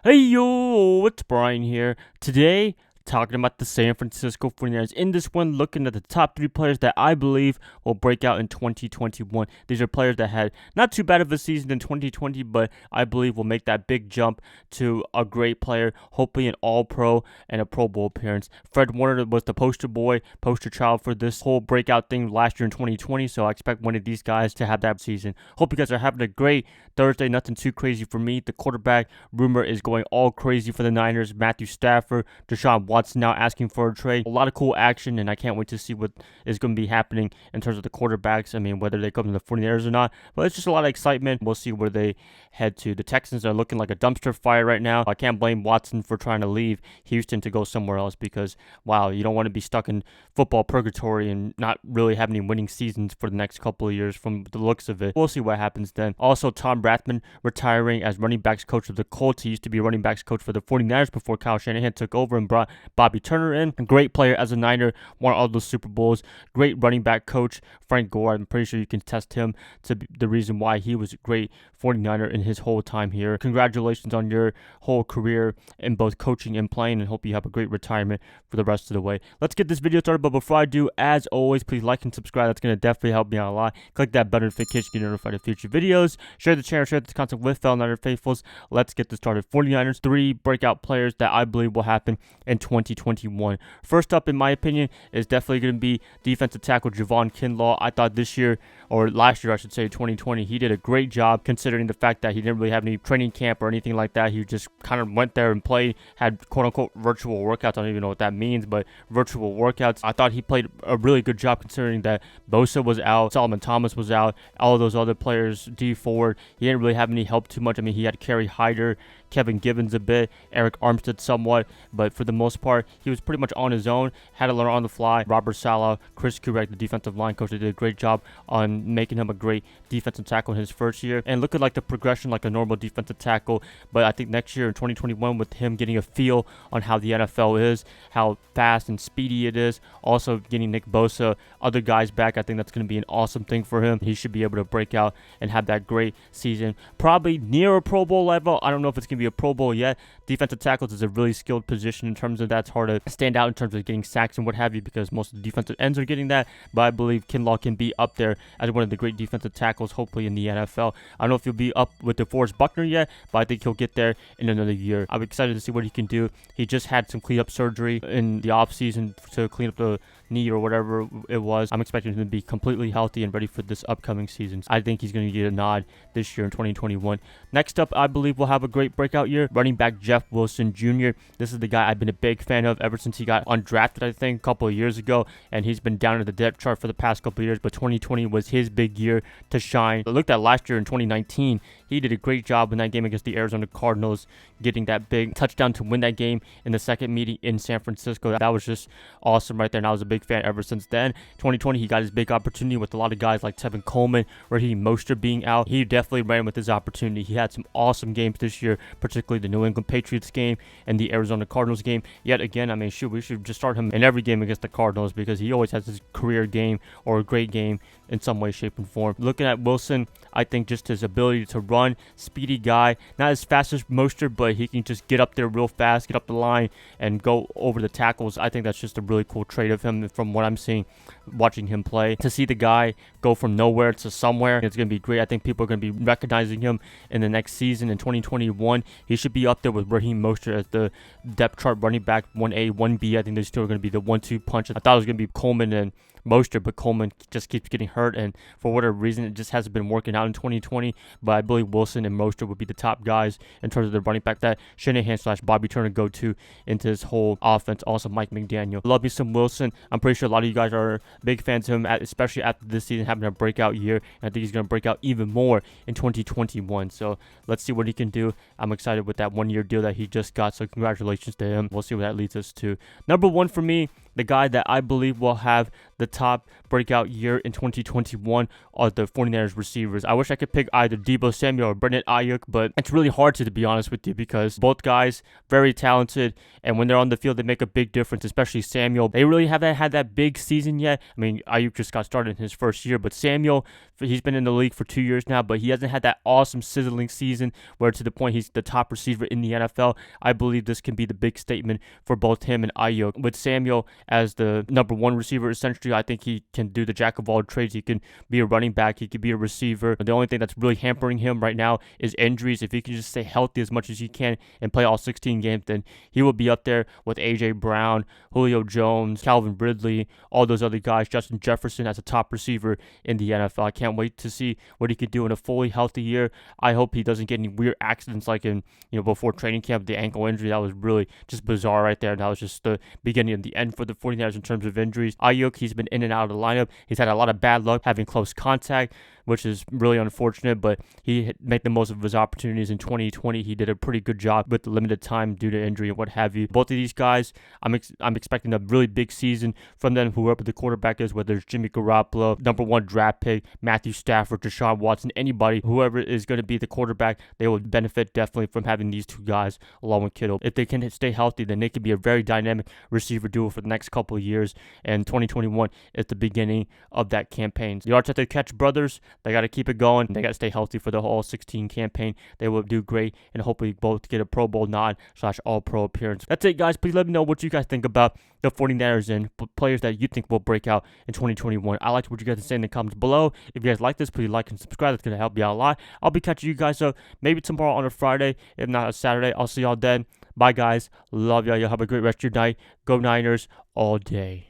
Hey yo, it's Brian here. Today, talking about the San Francisco 49ers. In this one, looking at the top 3 players that I believe will break out in 2021. These are players that had not too bad of a season in 2020, but I believe will make that big jump to a great player, hopefully an All-Pro and a Pro Bowl appearance. Fred Warner was the poster child for this whole breakout thing last year in 2020, so I expect one of these guys to have that season. Hope you guys are having a great Thursday, nothing too crazy for me. The quarterback rumor is going all crazy for the Niners. Matthew Stafford, Deshaun Watson now asking for a trade. A lot of cool action, and I can't wait to see what is going to be happening in terms of the quarterbacks. I mean, whether they come to the 49ers or not, but it's just a lot of excitement. We'll see where they head to. The Texans are looking like a dumpster fire right now. I can't blame Watson for trying to leave Houston to go somewhere else because, wow, you don't want to be stuck in football purgatory and not really have any winning seasons for the next couple of years from the looks of it. We'll see what happens then. Also, Tom Rathman retiring as running backs coach of the Colts. He used to be running backs coach for the 49ers before Kyle Shanahan took over and brought Bobby Turner in. A great player as a Niner, won all those Super Bowls. Great running back coach, Frank Gore. I'm pretty sure you can test him to be the reason why he was a great 49er in his whole time here. Congratulations on your whole career in both coaching and playing, and hope you have a great retirement for the rest of the way. Let's get this video started, but before I do, as always, please like and subscribe. That's going to definitely help me out a lot. Click that bell notification to get notified of future videos. Share the channel, share this content with fellow Niner faithfuls. Let's get this started. 49ers, 3 breakout players that I believe will happen in 2021. First up, in my opinion, is definitely going to be defensive tackle Javon Kinlaw. I thought this year, or last year I should say, 2020, he did a great job considering the fact that he didn't really have any training camp or anything like that. He just kind of went there and played, had quote-unquote virtual workouts. I don't even know what that means, but virtual workouts. I thought he played a really good job considering that Bosa was out, Solomon Thomas was out, all of those other players, D forward. He didn't really have any help too much. I mean, he had Kerry Hyder, Kevin Givens a bit, Eric Armstead somewhat, but for the most part, he was pretty much on his own, had to learn on the fly. Robert Saleh, Chris Kurek, the defensive line coach, they did a great job on making him a great defensive tackle in his first year, and looking like the progression like a normal defensive tackle, but I think next year in 2021, with him getting a feel on how the NFL is, how fast and speedy it is, also getting Nick Bosa, other guys back, I think that's going to be an awesome thing for him. He should be able to break out and have that great season, probably near a Pro Bowl level. I don't know if it's going to be a Pro Bowl yet. Defensive tackles is a really skilled position in terms of that's hard to stand out in terms of getting sacks and what have you because most of the defensive ends are getting that, but I believe Kinlaw can be up there as one of the great defensive tackles hopefully in the NFL. I don't know if he'll be up with DeForest Buckner yet, but I think he'll get there in another year. I'm excited to see what he can do. He just had some cleanup surgery in the offseason to clean up the knee or whatever it was. I'm expecting him to be completely healthy and ready for this upcoming season. I think he's going to get a nod this year in 2021. Next up, I believe we'll have a great breakout year. Running back Jeff Wilson Jr. This is the guy I've been a big fan of ever since he got undrafted, I think, a couple of years ago, and he's been down in the depth chart for the past couple of years, but 2020 was his big year to shine. I looked at last year in 2019. He did a great job in that game against the Arizona Cardinals, getting that big touchdown to win that game in the second meeting in San Francisco. That was just awesome right there, and I was a big fan ever since then. 2020, he got his big opportunity with a lot of guys like Tevin Coleman, Raheem Mostert being out. He definitely ran with his opportunity. He had some awesome games this year, particularly the New England Patriots game and the Arizona Cardinals game. Yet again, I mean, shoot, we should just start him in every game against the Cardinals because he always has his career game or a great game in some way, shape, and form. Looking at Wilson, I think just his ability to run, speedy guy, not as fast as Mostert, but he can just get up there real fast, get up the line, and go over the tackles. I think that's just a really cool trait of him from what I'm seeing, watching him play. To see the guy go from nowhere to somewhere, it's going to be great. I think people are going to be recognizing him in the next season in 2021. He should be up there with Raheem Mostert as the depth chart running back 1A, 1B. I think these two are going to be the 1-2 punch. I thought it was going to be Coleman and Mostert, but Coleman just keeps getting hurt, and for whatever reason, it just hasn't been working out in 2020. But I believe Wilson and Mostert would be the top guys in terms of the running back that Shanahan / Bobby Turner go to into his whole offense. Also, Mike McDaniel. Love me some Wilson. I'm pretty sure a lot of you guys are big fans of him, especially after this season having a breakout year. And I think he's going to break out even more in 2021. So let's see what he can do. I'm excited with that 1-year deal that he just got. So congratulations to him. We'll see what that leads us to. Number 1 for me, the guy that I believe will have the top breakout year in 2021 are the 49ers receivers. I wish I could pick either Deebo Samuel or Brandon Ayuk, but it's really hard to be honest with you, because both guys very talented, and when they're on the field, they make a big difference, especially Samuel. They really haven't had that big season yet. I mean, Ayuk just got started in his first year, but Samuel, he's been in the league for 2 years now, but he hasn't had that awesome sizzling season where to the point he's the top receiver in the NFL. I believe this can be the big statement for both him and Ayuk. With Samuel as the number one receiver, essentially, I think he can do the jack of all trades. He can be a running back. He can be a receiver. The only thing that's really hampering him right now is injuries. If he can just stay healthy as much as he can and play all 16 games, then he will be up there with A.J. Brown, Julio Jones, Calvin Ridley, all those other guys, Justin Jefferson as a top receiver in the NFL. I can't wait to see what he could do in a fully healthy year. I hope he doesn't get any weird accidents like in, before training camp, the ankle injury. That was really just bizarre right there. That was just the beginning of the end for the 49ers in terms of injuries. Ayuk, he's been in and out of the lineup. He's had a lot of bad luck having close contact, which is really unfortunate, but he made the most of his opportunities in 2020. He did a pretty good job with the limited time due to injury and what have you. Both of these guys, I'm expecting a really big season from them, whoever the quarterback is, whether it's Jimmy Garoppolo, number one draft pick, Matthew Stafford, Deshaun Watson, anybody, whoever is going to be the quarterback, they will benefit definitely from having these two guys along with Kittle. If they can stay healthy, then they can be a very dynamic receiver duo for the next couple of years, and 2021 is the beginning of that campaign. The Arteta Catch brothers, they got to keep it going. They got to stay healthy for the whole 16 campaign. They will do great and hopefully both get a Pro Bowl nod / All-Pro appearance. That's it, guys. Please let me know what you guys think about the 49ers and players that you think will break out in 2021. I like what you guys say in the comments below. If you guys like this, please like and subscribe. That's going to help me out a lot. I'll be catching you guys up maybe tomorrow on a Friday, if not a Saturday. I'll see y'all then. Bye, guys. Love y'all. Y'all have a great rest of your night. Go Niners all day.